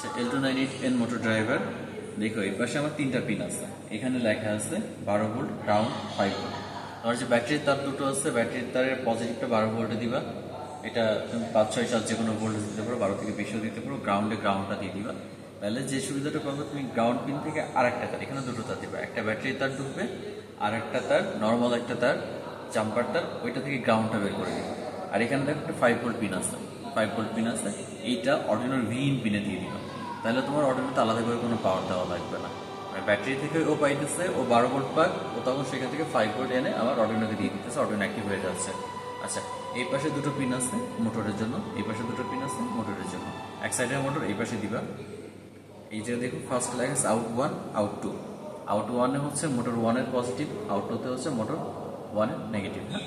আচ্ছা L298N motor driver দেখো এই পাশে আমার তিনটা পিন আছে এখানে লেখা আছে 12 ভোল্ট গ্রাউন্ড 5 ভোল্ট আর যে ব্যাটারির তার দুটো আছে ব্যাটারির তারের পজিটিভটা 12 ভোল্টে দিবা এটা তুমি 5-6-7 যে কোনো ভোল্টেজ দিতে পারো 12 থেকে বেশিও দিতে পারো গ্রাউন্ডটা দিয়ে দিবা তাহলে যে সুবিধাটা পাবো তুমি গ্রাউন্ড পিন থেকে আরেকটা তার এখানে দুটো তার দিবা একটা ব্যাটারির তার ঢুকবে আর একটা তার নর্মাল একটা তার জাম্পার তার ওইটা থেকে গ্রাউন্ডটা বের করে দিবা আর এখানে দেখো একটা 5 ভোল্ট পিন আছে 5 ভোল্ট পিন আছে এইটা অর্ডিনারি ভিন পিনে দিয়ে দিবা তাহলে তোমার অর্ডিনারিতে আলাদা করে কোনো পাওয়ার দেওয়া লাগবে না মানে ব্যাটারি থেকে ও পাইতেছে ও 12 ভোল্ট পাক ও তখন সেখান থেকে 5 ভোল্ট এনে আবার অর্ডিনারিতে দিয়ে দিতেছে অর্ডিনারি অ্যাক্টিভ হয়ে যাচ্ছে আচ্ছা এই পাশে দুটো পিন আছে মোটরের জন্য এই পাশে দুটো পিন আছে মোটরের জন্য এক সাইডের মোটর এই পাশে দিবা এই যে দেখো ফার্স্ট লেখা আছে আউট 1 আউট 2 আউট 1 এ হচ্ছে মোটর 1 এর পজিটিভ আউট 2 তে হচ্ছে মোটর 1 এর নেগেটিভ হ্যাঁ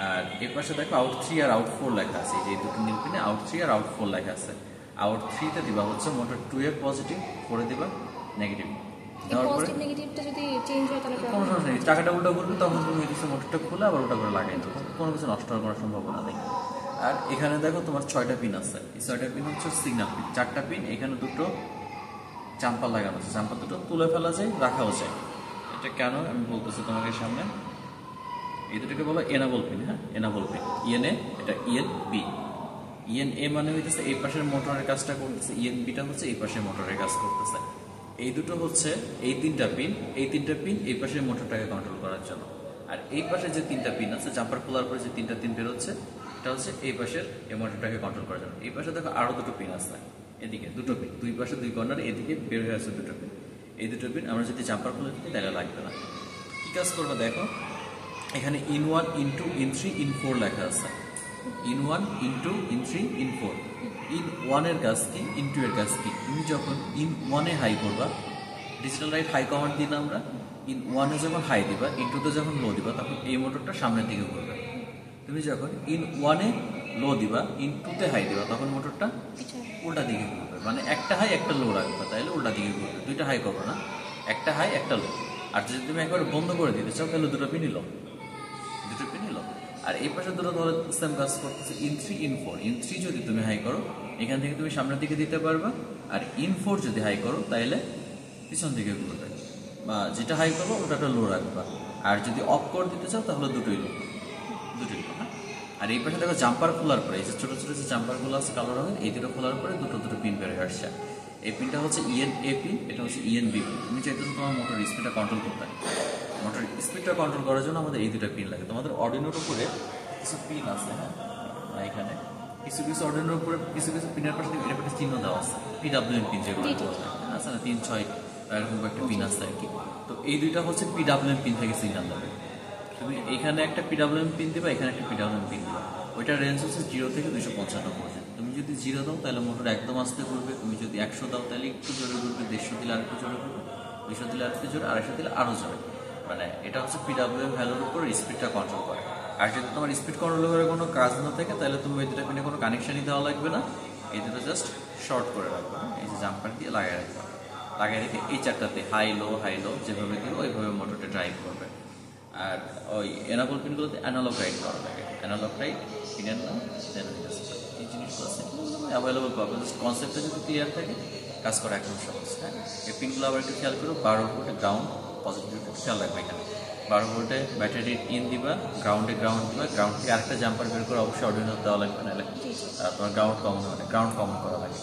আর এই পাশে দেখো আউট 3 আর আউট 4 লেখা আছে এই দুটো নীল পিনে আউট 3 আর আউট 4 লেখা আছে আউট 3 তে দিবা হচ্ছে মোটর 2 এর পজিটিভ করে দিবা নেগেটিভ দেওয়ার পরে নেগেটিভটা যদি চেঞ্জ হয় তাহলে কোনো সমস্যা নেই টাকাটা উল্টো করবে তখন তুমি এই মোটরটা খুলে আবার ওটা করে লাগাই দেবো কোনো কিছু নষ্ট হওয়ার কোনো সম্ভাবনা নেই আর এখানে দেখো তোমার 6টা পিন আছে এই 6টা পিন হচ্ছে সিগন্যাল পিন 4টা পিন এখানে দুটো জাম্পার লাগানো আছে জাম্পার দুটো তুলে ফেলা যায় রাখাও যায় এটা কেন আমি বলতেছি তোমাকে সামনে এই দুটোকে বলো এনাবল পিন হ্যাঁ এনাবল পিন ইএনএ এটা ইএনবি ইএনএ মানে হইতেছে এই পাশের মোটরের কাজটা করতেছে ইএনবিটা হচ্ছে এই পাশের মোটরের কাজ করতেছে এই দুটো হচ্ছে এই তিনটা পিন এই পাশের মোটরটাকে কন্ট্রোল করার জন্য আর এই পাশে যে তিনটা পিন আছে জাম্পার খোলার পরে যে তিনটা পিন বেরোচ্ছে এটা হচ্ছে এই পাশের এই মোটরটাকে কন্ট্রোল করার জন্য এই পাশে দেখো আরো দুটো পিন আছে এদিকে দুটো পিন দুই পাশে দুই কর্নার এদিকে বের হয়ে আছে দুটো পিন এই দুটো পিন আমরা যদি জাম্পার খুলে দিই তাহলে লাগবে না কি কাজ করবে দেখো এখানে ইন 1 ইন 2 ইন 3 ইন 4 লেখা আছে in 1 in 2 in 3 in 4 in 1 এর কাজ কি ইন 2 এর কাজ কি তুমি যখন ইন 1 এ হাই করবা ডিজিটাল রাইট হাই কমান্ড দিন আমরা ইন 1 এ যখন হাই দিবা ইন 2 তে যখন লো দিবা তখন এই মোটরটা সামনের দিকে ঘুরবে তুমি যখন ইন 1 এ লো দিবা ইন 2 তে হাই দিবা তখন মোটরটা উল্টা দিকে ঘুরবে মানে একটা হাই একটা লো রাখবা তাহলে উল্টা দিকে ঘুরবে দুইটা হাই করবে না একটা হাই একটা লো আর যদি তুমি একবার বন্ধ করে দিতে চাও তাহলে দুটো পিন লো আর এই পাশে দুটো ধরো সেম কাজ করতেছে ইন 3 ইন 4 ইন 3 যদি তুমি হাই করো এখান থেকে তুমি সামনের দিকে দিতে পারবা আর ইন 4 যদি হাই করো তাহলে পিছন দিকে ঘুরবে বা যেটা হাই করবো ওটা লো রাখবা আর যদি অফ করে দিতে চাও তাহলে দুটোই লো হ্যাঁ আর এই পাশে দেখো জাম্পার খোলার পরে এই যে ছোট ছোট যে জাম্পারগুলো আছে কালো রঙের এই দুটো খোলার পরে দুটো পিন বের হয়ে আসছে এই পিনটা হচ্ছে ইএনএ পিন এটা হচ্ছে ইএনবি পিন তুমি চাইতেছো তোমার মোটর স্পিডটা কন্ট্রোল করতে মোটর স্পিডটা কন্ট্রোল করার জন্য আমাদের এই দুটো পিন লাগে তোমাদের অর্ডিনোর উপরে কিছু পিন আছে হ্যাঁ এখানে কিছু অর্ডিনোর উপরে কিছু পিনের পাশে এরকম একটা চিহ্ন দেওয়া আছে পিডব্লিউএম পিন যেগুলো আছে না 3-6 এরকম একটা পিন আছে আর কি তো এই দুইটা হচ্ছে পিডব্লিউএম পিন থেকে সিগন্যাল দেবে তুমি এখানে একটা পিডব্লিউএম পিন দিবা এখানে একটা পিডব্লিউএম পিন দিবা ওইটার রেঞ্জ হচ্ছে 0 থেকে 295 পর্যন্ত তুমি যদি 0 দাও তাহলে মোটর একদম আস্তে ঘুরবে তুমি যদি 100 দাও তাহলে একটু জোরে ঘুরবে 150 দিলে আরেকটু জোরে ঘুরবে 200 দিলে আরেকটু জোরে 250 দিলে আরো জোরে মানে এটা হচ্ছে পিডব্লিউএম ভ্যালুর উপর স্পিডটা কন্ট্রোল করে আর যদি তোমার স্পিড কন্ট্রোল করার কোনো কাজ না থাকে তাহলে তুমি এই দুটো পিনে কোনো কানেকশনই দেওয়া লাগবে না এই দুটো জাস্ট শর্ট করে রাখবে এই যে জাম্পার দিয়ে লাগিয়ে রেখে এই চারটাতে হাই লো যেভাবে দিও ওইভাবে মোটরটা ড্রাইভ করবে আর ওই এনাবল পিনগুলোতে অ্যানালগ রাইট করা লাগে অ্যানালগ রাইট পিনের নাম এই জিনিসগুলো আছে অ্যাভেলেবল পাবে জাস্ট কনসেপ্টটা যদি ক্লিয়ার থাকে কাজ করা একদম সহজ হ্যাঁ এই পিনগুলো আবার একটু খেয়াল করো 12 ভোল্টে গ্রাউন্ড পজিটিভ খেয়াল রাখবে এখানে 12 ভোল্টে ব্যাটারির ইন দিবা গ্রাউন্ড দিবা গ্রাউন্ড থেকে আরেকটা জাম্পার বের করে অবশ্যই অর্ডিনো দেওয়া লাগবে নাহলে তোমার গ্রাউন্ড কমন করা লাগবে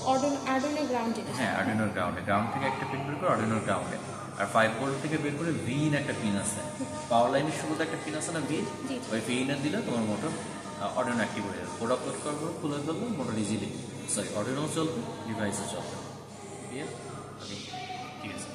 হ্যাঁ অর্ডিনোর গ্রাউন্ড থেকে একটা পিন বের করে অর্ডিনোর গ্রাউন্ডে আর 5 ভোল্ট থেকে বের করে ভিন একটা পিন আছে পাওয়ার লাইনের শুরুতে একটা পিন আছে না ভিন ওই ভিনে দিলে তোমার মোটর অর্ডিনো অ্যাক্টিভ হয়ে যাবে কোড আপলোড করবো খুলে ফেলবো মোটর ইজিলি অর্ডিনো চলবে ডিভাইসে চলবে ঠিক আছে